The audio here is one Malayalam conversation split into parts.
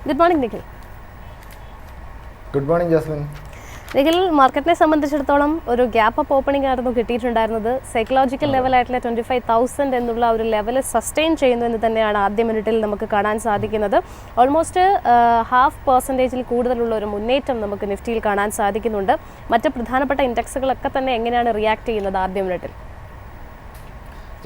Good morning Nikhil. Good morning Jasmine. Nikhil, മാർക്കറ്റിനെ സംബന്ധിച്ചിടത്തോളം ഒരു ഗ്യാപ്പ് അപ്പ് ഓപ്പണിംഗ് ആയിരുന്നു കിട്ടിയിട്ടുണ്ടായിരുന്നത്. സൈക്കോളജിക്കൽ ലെവലായിട്ടുള്ള 25,000 എന്നുള്ള ഒരു ലെവൽ സസ്റ്റെയിൻ ചെയ്യുന്നു എന്ന് തന്നെയാണ് ആദ്യ മിനിറ്റിൽ നമുക്ക് കാണാൻ സാധിക്കുന്നത്. ഓൾമോസ്റ്റ് 0.5% കൂടുതലുള്ള ഒരു മുന്നേറ്റം നമുക്ക് നിഫ്റ്റിയിൽ കാണാൻ സാധിക്കുന്നുണ്ട്. മറ്റ് പ്രധാനപ്പെട്ട ഇൻഡെക്സുകളൊക്കെ തന്നെ എങ്ങനെയാണ് റിയാക്ട് ചെയ്യുന്നത് ആദ്യ മിനിറ്റിൽ?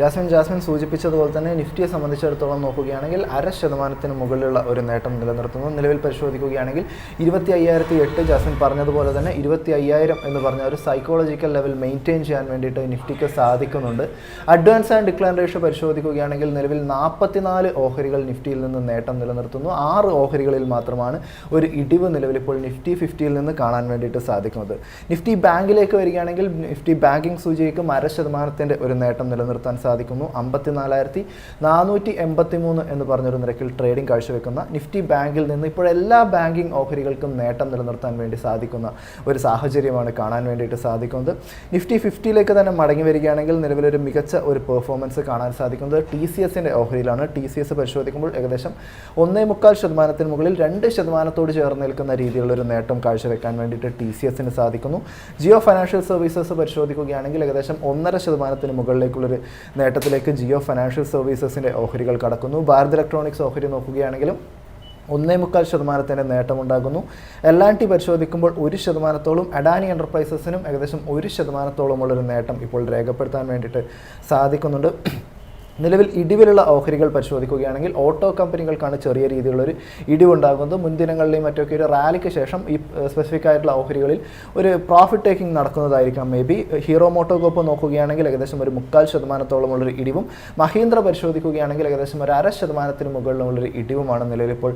ജാസ്മിൻ സൂചിപ്പിച്ചതുപോലെ തന്നെ നിഫ്റ്റിയെ സംബന്ധിച്ചിടത്തോളം നോക്കുകയാണെങ്കിൽ 0.5% മുകളിലുള്ള ഒരു നേട്ടം നിലനിർത്തുന്നു. നിലവിൽ പരിശോധിക്കുകയാണെങ്കിൽ 25,008. ജാസ്മിൻ പറഞ്ഞതുപോലെ തന്നെ 25,000 എന്ന് പറഞ്ഞ ഒരു സൈക്കോളജിക്കൽ ലെവൽ മെയിൻറ്റെയിൻ ചെയ്യാൻ വേണ്ടിയിട്ട് നിഫ്റ്റിക്ക് സാധിക്കുന്നുണ്ട്. അഡ്വാൻസ് ആൻഡ് ഡിക്ലൈൻ റേഷ്യോ പരിശോധിക്കുകയാണെങ്കിൽ നിലവിൽ 44 ഓഹരികൾ നിഫ്റ്റിയിൽ നിന്ന് നേട്ടം നിലനിർത്തുന്നു. 6 ഓഹരികളിൽ മാത്രമാണ് ഒരു ഇടിവ് നിലവിൽ ഇപ്പോൾ നിഫ്റ്റി 50യിൽ നിന്ന് കാണാൻ വേണ്ടിയിട്ട് സാധിക്കുന്നത്. നിഫ്റ്റി ബാങ്കിലേക്ക് വരികയാണെങ്കിൽ നിഫ്റ്റി ബാങ്കിങ് സൂചികയ്ക്ക് 0.5% ഒരു നേട്ടം നിലനിർത്താൻ സാധിക്കുന്നു. 54,483 എന്ന് പറഞ്ഞൊരു നിരക്കിൽ ട്രേഡിംഗ് കാഴ്ചവെക്കുന്ന നിഫ്റ്റി ബാങ്കിൽ നിന്ന് ഇപ്പോൾ എല്ലാ ബാങ്കിങ് ഓഹരികൾക്കും നേട്ടം നിലനിർത്താൻ വേണ്ടി സാധിക്കുന്ന ഒരു സാഹചര്യമാണ് കാണാൻ വേണ്ടിയിട്ട് സാധിക്കുന്നത്. നിഫ്റ്റി 50യിലേക്ക് തന്നെ മടങ്ങി വരികയാണെങ്കിൽ നിലവിലൊരു മികച്ച ഒരു പെർഫോമൻസ് കാണാൻ സാധിക്കുന്നത് TCSൻ്റെ ഓഹരിയിലാണ്. TCS പരിശോധിക്കുമ്പോൾ ഏകദേശം 1.25% മുകളിൽ 2% ചേർന്ന് നിൽക്കുന്ന രീതിയിലുള്ളൊരു നേട്ടം കാഴ്ചവെക്കാൻ വേണ്ടിയിട്ട് TCSന് സാധിക്കുന്നു. ജിയോ ഫൈനാൻഷ്യൽ സർവീസസ് പരിശോധിക്കുകയാണെങ്കിൽ ഏകദേശം 1.5% മുകളിലേക്കുള്ളൊരു നേട്ടത്തിലേക്ക് ജിയോ ഫൈനാൻഷ്യൽ സർവീസസിൻ്റെ ഓഹരികൾ കടക്കുന്നു. ഭാരത് ഇലക്ട്രോണിക്സ് ഓഹരി നോക്കുകയാണെങ്കിലും 1.25% നേട്ടമുണ്ടാകുന്നു. L&T പരിശോധിക്കുമ്പോൾ 1%, അഡാനി എൻ്റർപ്രൈസസിനും ഏകദേശം 1%ഉള്ളൊരു നേട്ടം ഇപ്പോൾ രേഖപ്പെടുത്താൻ വേണ്ടിയിട്ട് സാധിക്കുന്നുണ്ട്. നിലവിൽ ഇടിവിലുള്ള ഓഹരികൾ പരിശോധിക്കുകയാണെങ്കിൽ ഓട്ടോ കമ്പനികൾക്കാണ് ചെറിയ രീതിയിലുള്ളൊരു ഇടിവുണ്ടാകുന്നത്. മുൻദിനങ്ങളിലെയും മറ്റൊക്കെ ഒരു റാലിക്ക് ശേഷം ഈ സ്പെസിഫിക് ആയിട്ടുള്ള ഓഹരികളിൽ ഒരു പ്രോഫിറ്റ് ടേക്കിംഗ് നടക്കുന്നതായിരിക്കാം. മേ ബി ഹീറോ മോട്ടോകോപ്പ് നോക്കുകയാണെങ്കിൽ ഏകദേശം ഒരു 0.25%ഉള്ളൊരു ഇടിവും, മഹീന്ദ്ര പരിശോധിക്കുകയാണെങ്കിൽ ഏകദേശം ഒരു 0.5% മുകളിലുള്ളൊരു ഇടിവുമാണ് നിലവിലിപ്പോൾ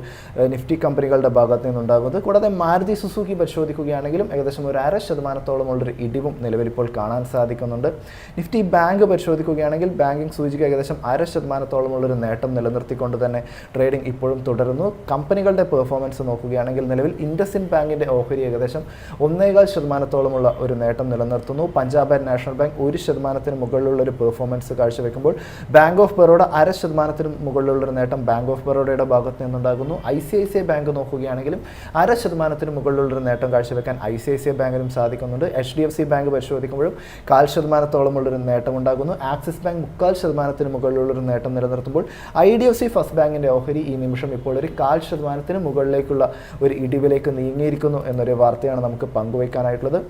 നിഫ്റ്റി കമ്പനികളുടെ ഭാഗത്ത് നിന്നുണ്ടാകുന്നത്. കൂടാതെ മാരുതി സുസുക്കി പരിശോധിക്കുകയാണെങ്കിലും ഏകദേശം ഒരു 0.5%ഉള്ളൊരു ഇടിവും നിലവിലിപ്പോൾ കാണാൻ സാധിക്കുന്നുണ്ട്. നിഫ്റ്റി ബാങ്ക് പരിശോധിക്കുകയാണെങ്കിൽ ബാങ്കിങ് സൂചിക ഏകദേശം 0.5%ഉള്ളൊരു നേട്ടം നിലനിർത്തിക്കൊണ്ട് തന്നെ ട്രേഡിംഗ് ഇപ്പോഴും തുടരുന്നു. കമ്പനികളുടെ പെർഫോമൻസ് നോക്കുകയാണെങ്കിൽ നിലവിൽ ഇൻഡസിൻഡ് ബാങ്കിൻ്റെ ഓഹരി ഏകദേശം 1.25%ഉള്ള ഒരു നേട്ടം നിലനിർത്തുന്നു. പഞ്ചാബ് ആൻഡ് നാഷണൽ ബാങ്ക് 1% മുകളിലുള്ളൊരു പെർഫോമൻസ് കാഴ്ചവെക്കുമ്പോൾ ബാങ്ക് ഓഫ് ബറോഡ 0.5% മുകളിലുള്ളൊരു നേട്ടം ബാങ്ക് ഓഫ് ബറോഡയുടെ ഭാഗത്ത് നിന്നുണ്ടാകുന്നു. ICICI ബാങ്ക് നോക്കുകയാണെങ്കിലും 0.5% മുകളിലുള്ളൊരു നേട്ടം കാഴ്ചവെക്കാൻ ICICI ബാങ്കിനും സാധിക്കുന്നുണ്ട്. HDFC ബാങ്ക് പരിശോധിക്കുമ്പോഴും 0.5%ഉള്ളൊരു നേട്ടം ഉണ്ടാകുന്നു. ആക്സിസ് ബാങ്ക് 0.25% മുകളിലുള്ളൊരു നേട്ടം നിലനിർത്തുമ്പോൾ IDFC ഫസ്റ്റ് ബാങ്കിൻ്റെ ഓഹരി ഈ നിമിഷം ഇപ്പോൾ ഒരു 0.5% മുകളിലേക്കുള്ള ഒരു ഇടിവിലേക്ക് നീങ്ങിയിരിക്കുന്നു എന്നൊരു വാർത്തയാണ് നമുക്ക് പങ്കുവയ്ക്കാനായിട്ടുള്ളത്.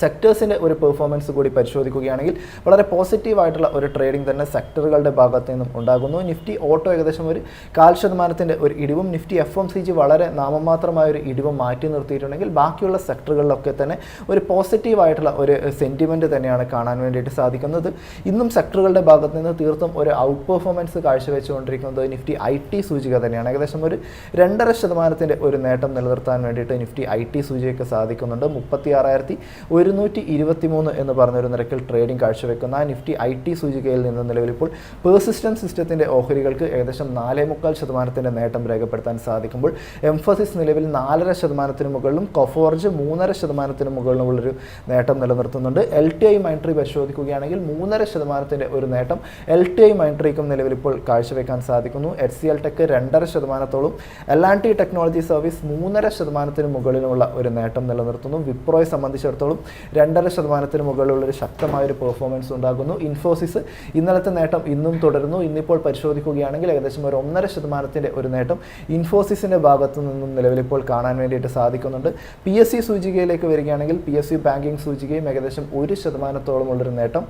സെക്ടേഴ്സിൻ്റെ ഒരു പെർഫോമൻസ് കൂടി പരിശോധിക്കുകയാണെങ്കിൽ വളരെ പോസിറ്റീവായിട്ടുള്ള ഒരു ട്രേഡിംഗ് തന്നെ സെക്ടറുകളുടെ ഭാഗത്തു നിന്നും ഉണ്ടാകുന്നു. നിഫ്റ്റി ഓട്ടോ ഏകദേശം ഒരു 0.5% ഒരു ഇടിവും, നിഫ്റ്റി FMCG വളരെ നാമമാത്രമായൊരു ഇടിവും മാറ്റി നിർത്തിയിട്ടുണ്ടെങ്കിൽ ബാക്കിയുള്ള സെക്ടറുകളിലൊക്കെ തന്നെ ഒരു പോസിറ്റീവായിട്ടുള്ള ഒരു സെൻറ്റിമെൻറ്റ് തന്നെയാണ് കാണാൻ വേണ്ടിയിട്ട് സാധിക്കുന്നത്. ഇന്നും സെക്ടറുകളുടെ ഭാഗത്ത് നിന്ന് തീർത്തും ഒരു ഔട്ട് പെർഫോമൻസ് കാഴ്ചവെച്ചുകൊണ്ടിരിക്കുന്നത് നിഫ്റ്റി IT സൂചിക തന്നെയാണ്. ഏകദേശം ഒരു 2.5% ഒരു നേട്ടം നിലനിർത്താൻ വേണ്ടിയിട്ട് നിഫ്റ്റി IT സൂചികയ്ക്ക് സാധിക്കുന്നുണ്ട്. 36,123 എന്ന് പറഞ്ഞൊരു നിരക്കിൽ ട്രേഡിംഗ് കാഴ്ചവെക്കുന്ന നിഫ്റ്റി IT സൂചികയിൽ നിന്ന് നിലവിലിപ്പോൾ പേഴ്സിസ്റ്റൻസ് സിസ്റ്റത്തിൻ്റെ ഓഹരികൾക്ക് ഏകദേശം 4.25% നേട്ടം രേഖപ്പെടുത്താൻ സാധിക്കുമ്പോൾ എംഫസിസ് നിലവിൽ 4.5% മുകളിലും കൊഫോർജ് 3.5% മുകളിലുമുള്ളൊരു നേട്ടം നിലനിർത്തുന്നുണ്ട്. LTI മൈൻട്രി പരിശോധിക്കുകയാണെങ്കിൽ 3.5% ഒരു നേട്ടം LTI മൈൻട്രിക്കും നിലവിലിപ്പോൾ കാഴ്ചവെക്കാൻ സാധിക്കുന്നു. HCL tech 2.5%, L&T technology service 3.5% മുകളിലുമുള്ള ഒരു നേട്ടം നിലനിർത്തുന്നു. വിപ്രോയെ സംബന്ധിച്ചിടത്തോളം 2.5% മുകളിലുള്ളൊരു ശക്തമായൊരു പെർഫോമൻസ് ഉണ്ടാകുന്നു. ഇൻഫോസിസ് ഇന്നലത്തെ നേട്ടം ഇന്നും തുടരുന്നു. ഇന്നിപ്പോൾ പരിശോധിക്കുകയാണെങ്കിൽ ഏകദേശം ഒരു 1.5% ഒരു നേട്ടം ഇൻഫോസിസിൻ്റെ ഭാഗത്തു നിന്നും നിലവിലിപ്പോൾ കാണാൻ വേണ്ടിയിട്ട് സാധിക്കുന്നുണ്ട്. PSU സൂചികയിലേക്ക് വരികയാണെങ്കിൽ PSU ബാങ്കിങ് സൂചികയും ഏകദേശം 1%ഉള്ളൊരു നേട്ടം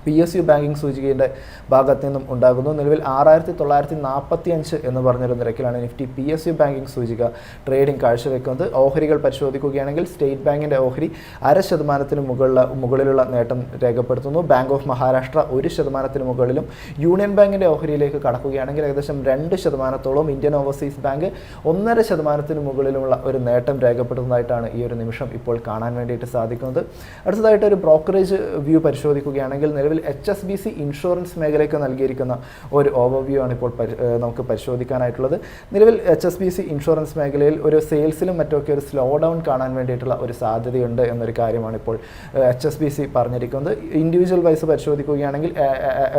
PSU ബാങ്കിങ് സൂചികയുടെ ഭാഗത്തു നിന്നും ഉണ്ടാകുന്നു. നിലവിൽ 6,945 എന്ന് പറഞ്ഞൊരു നിരക്കിലാണ് നിഫ്റ്റി PSU ബാങ്കിങ് സൂചിക ട്രേഡിംഗ് കാഴ്ചവെക്കുന്നത്. ഓഹരികൾ പരിശോധിക്കുകയാണെങ്കിൽ സ്റ്റേറ്റ് ബാങ്കിൻ്റെ ഓഹരി 0.5% മുകളിലുള്ള നേട്ടം രേഖപ്പെടുത്തുന്നു. ബാങ്ക് ഓഫ് മഹാരാഷ്ട്ര 1% മുകളിലും, യൂണിയൻ ബാങ്കിൻ്റെ ഓഹരിയിലേക്ക് കടക്കുകയാണെങ്കിൽ ഏകദേശം 2%, ഇന്ത്യൻ ഓവർസീസ് ബാങ്ക് 1.5% മുകളിലുമുള്ള ഒരു നേട്ടം രേഖപ്പെടുത്തുന്നതായിട്ടാണ് ഈ ഒരു നിമിഷം ഇപ്പോൾ കാണാൻ വേണ്ടിയിട്ട് സാധിക്കുന്നത്. അടുത്തതായിട്ട് ഒരു ബ്രോക്കറേജ് വ്യൂ പരിശോധിക്കുകയാണെങ്കിൽ നിലവിൽ HSBC ഇൻഷുറൻസ് മേഖലയ്ക്ക് നൽകിയിരിക്കുന്ന ഒരു ഓവർവ്യൂ ആണ് ഇപ്പോൾ നമുക്ക് പരിശോധിക്കാനായിട്ടുള്ളത്. നിലവിൽ HSBC ഇൻഷുറൻസ് മേഖലയിൽ ഒരു സെയിൽസിലും മറ്റൊക്കെ ഒരു സ്ലോ ഡൗൺ കാണാൻ വേണ്ടിയിട്ടുള്ള ഒരു സാധ്യതയുണ്ട് എന്നൊരു കാര്യമാണ് ഇപ്പോൾ HSBC പറഞ്ഞിരിക്കുന്നത്. ഇൻഡിവിജ്വൽ വൈസ് പരിശോധിക്കുകയാണെങ്കിൽ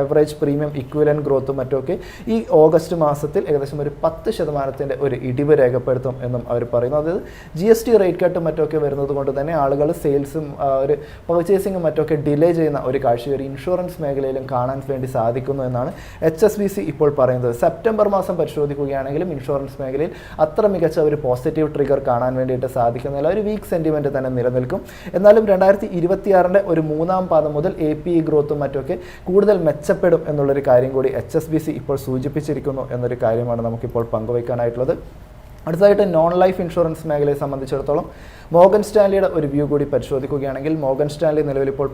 ആവറേജ് പ്രീമിയം ഇക്വലന്റ് ഗ്രോത്തും മറ്റൊക്കെ ഈ ഓഗസ്റ്റ് മാസത്തിൽ ഏകദേശം ഒരു 10% ഒരു ഇടിവ് രേഖപ്പെടുത്തും എന്നും അവർ പറയുന്നു. അതായത് GST റേറ്റ് കട്ടും മറ്റൊക്കെ വരുന്നത് കൊണ്ട് തന്നെ ആളുകൾ സെയിൽസും ഒരു പർച്ചേസിങ്ങും മറ്റൊക്കെ ഡിലേ ചെയ്യുന്ന ഒരു കാഴ്ച ഒരു ഇൻഷുറൻസ് മേഖലയിലും കാണാൻ വേണ്ടി സാധിക്കുന്നു എന്നാണ് HSBC ഇപ്പോൾ പറയുന്നത്. സെപ്റ്റംബർ മാസം പരിശോധിക്കുകയാണെങ്കിലും ഇൻഷുറൻസ് മേഖലയിൽ അത്ര മികച്ച ഒരു പോസിറ്റീവ് ട്രിഗർ കാണാൻ വേണ്ടിയിട്ട് സാധിക്കുന്നില്ല. ഒരു വീക്ക് സെൻറ്റിമെൻറ്റ് തന്നെ നിലനിൽക്കും. എന്നാലും 2026 ഒരു മൂന്നാം പാദം മുതൽ APE ഗ്രോത്തും മറ്റൊക്കെ കൂടുതൽ മെച്ചപ്പെടും എന്നുള്ളൊരു കാര്യം കൂടി HSBC ഇപ്പോൾ സൂചിപ്പിച്ചിരിക്കുന്നു എന്നൊരു കാര്യമാണ് നമുക്കിപ്പോൾ പങ്കുവയ്ക്കാനായിട്ടുള്ളത്. അടുത്തതായിട്ട് നോൺ ലൈഫ് ഇൻഷുറൻസ് മേഖലയെ സംബന്ധിച്ചിടത്തോളം മോർഗൻ സ്റ്റാൻലിയുടെ ഒരു വ്യൂ കൂടി പരിശോധിക്കുകയാണെങ്കിൽ മോർഗൻ സ്റ്റാൻലി നിലവിൽ ഇപ്പോൾ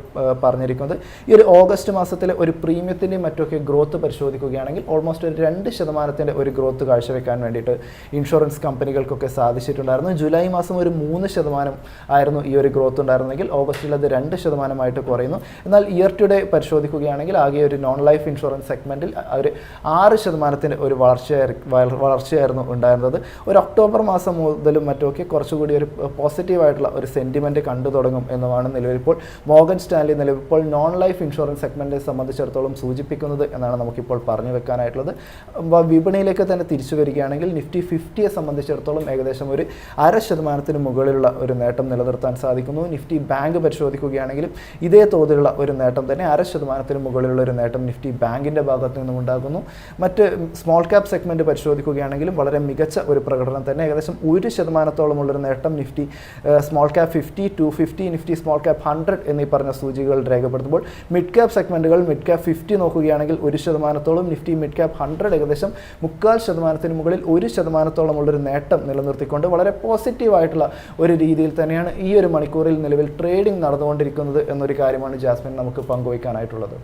പറഞ്ഞിരിക്കുന്നത് ഈ ഒരു ഓഗസ്റ്റ് മാസത്തിലെ ഒരു പ്രീമിയത്തിൻ്റെയും മറ്റൊക്കെ ഗ്രോത്ത് പരിശോധിക്കുകയാണെങ്കിൽ ഓൾമോസ്റ്റ് ഒരു 2% ഒരു ഗ്രോത്ത് കാഴ്ചവെക്കാൻ വേണ്ടിയിട്ട് ഇൻഷുറൻസ് കമ്പനികൾക്കൊക്കെ സാധിച്ചിട്ടുണ്ടായിരുന്നു. ജൂലൈ മാസം ഒരു 3% ആയിരുന്നു ഈ ഒരു ഗ്രോത്ത് ഉണ്ടായിരുന്നെങ്കിൽ ഓഗസ്റ്റിൽ അത് 2% കുറയുന്നു. എന്നാൽ ഇയർ ടു ഡേ പരിശോധിക്കുകയാണെങ്കിൽ ആകെ ഒരു നോൺ ലൈഫ് ഇൻഷുറൻസ് സെഗ്മെൻറ്റിൽ ഒരു 6% ഒരു വളർച്ചയായിരുന്നു ഉണ്ടായിരുന്നത്. ഒരു ഒക്ടോബർ മാസം മുതലും മറ്റൊക്കെ കുറച്ചുകൂടി ഒരു പോസിറ്റീവായിട്ടുള്ള ഒരു സെൻറ്റിമെൻറ്റ് കണ്ടു തുടങ്ങും എന്നതാണ് നിലവിലിപ്പോൾ മോർഗൻ സ്റ്റാൻലി നിലവിലിപ്പോൾ നോൺ ലൈഫ് ഇൻഷുറൻസ് സെഗ്മെൻറ്റിനെ സംബന്ധിച്ചിടത്തോളം സൂചിപ്പിക്കുന്നത് എന്നാണ് നമുക്കിപ്പോൾ പറഞ്ഞു വെക്കാനായിട്ടുള്ളത്. വിപണിയിലേക്ക് തന്നെ തിരിച്ചു വരികയാണെങ്കിൽ നിഫ്റ്റി 50യെ സംബന്ധിച്ചിടത്തോളം ഏകദേശം ഒരു 0.5% മുകളിലുള്ള ഒരു നേട്ടം നിലനിർത്താൻ സാധിക്കുന്നു. നിഫ്റ്റി ബാങ്ക് പരിശോധിക്കുകയാണെങ്കിലും ഇതേ തോതിലുള്ള ഒരു നേട്ടം തന്നെ 0.5% മുകളിലുള്ള ഒരു നേട്ടം നിഫ്റ്റി ബാങ്കിൻ്റെ ഭാഗത്തു നിന്നും ഉണ്ടാകുന്നു. മറ്റ് സ്മോൾ ക്യാപ് സെഗ്മെൻറ്റ് പരിശോധിക്കുകയാണെങ്കിലും വളരെ മികച്ച ഒരു പ്രകടനം തന്നെ ഏകദേശം 1%-ഓളമുള്ളൊരു നേട്ടം Nifty small cap 50, 250, Nifty small cap 100 എന്നീ പറഞ്ഞ സൂചികകൾ രേഖപ്പെടുത്തുമ്പോൾ മിഡ് ക്യാപ് സെഗ്മെൻറ്റുകൾ മിഡ് ക്യാപ് 50 നോക്കുകയാണെങ്കിൽ 1%-ഓളം, നിഫ്റ്റി മിഡ് ക്യാപ് 100 ഏകദേശം 0.25% മുകളിൽ 1%-ഓളമുള്ളൊരു നേട്ടം നിലനിർത്തിക്കൊണ്ട് വളരെ പോസിറ്റീവായിട്ടുള്ള ഒരു രീതിയിൽ തന്നെയാണ് ഈ ഒരു മണിക്കൂറിൽ നിലവിൽ ട്രേഡിംഗ് നടന്നുകൊണ്ടിരിക്കുന്നത് എന്നൊരു കാര്യമാണ് ജാസ്മിൻ നമുക്ക് പങ്കുവയ്ക്കാനായിട്ടുള്ളത്.